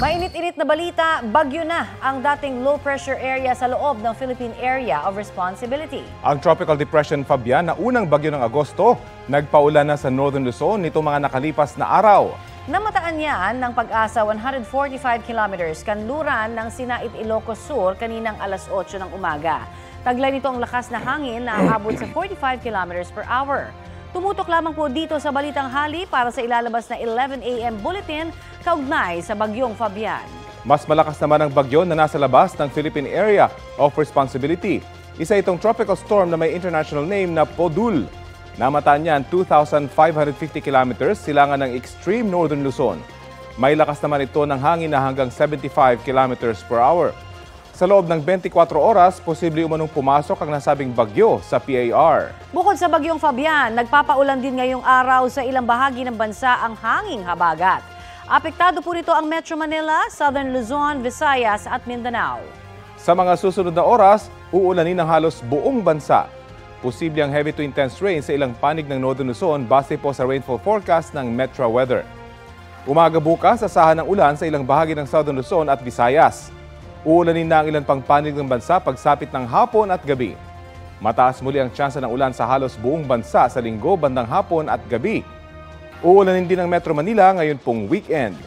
Mainit-init na balita, bagyo na ang dating low-pressure area sa loob ng Philippine Area of Responsibility. Ang Tropical Depression Fabian na unang bagyo ng Agosto, nagpaulan na sa Northern Luzon nito mga nakalipas na araw. Namataan niyan ng Pag-asa 145 kilometers kanluran ng Sinait, Ilocos Sur kaninang alas 8 ng umaga. Taglay nito ang lakas na hangin na aabot sa 45 kilometers per hour. Tumutok lamang po dito sa Balitang Hali para sa ilalabas na 11 a.m. bulletin kaugnay sa bagyong Fabian. Mas malakas naman ang bagyo na nasa labas ng Philippine Area of Responsibility. Isa itong tropical storm na may international name na Podul. Namataan niyan 2,550 kilometers silangan ng extreme northern Luzon. May lakas naman ito ng hangin na hanggang 75 kilometers per hour. Sa loob ng 24 oras, posible umanong pumasok ang nasabing bagyo sa PAR. Bukod sa bagyong Fabian, nagpapaulan din ngayong araw sa ilang bahagi ng bansa ang hanging habagat. Apektado po nito ang Metro Manila, Southern Luzon, Visayas at Mindanao. Sa mga susunod na oras, uulanin ng halos buong bansa. Posible ang heavy to intense rain sa ilang panig ng Northern Luzon base po sa rainfall forecast ng Metro Weather. Umaga bukas, asahan ng ulan sa ilang bahagi ng Southern Luzon at Visayas. Uulanin na ang ilang pang panig ng bansa pagsapit ng hapon at gabi. Mataas muli ang tsansa ng ulan sa halos buong bansa sa linggo bandang hapon at gabi. Uulanin din ang Metro Manila ngayon pong weekend.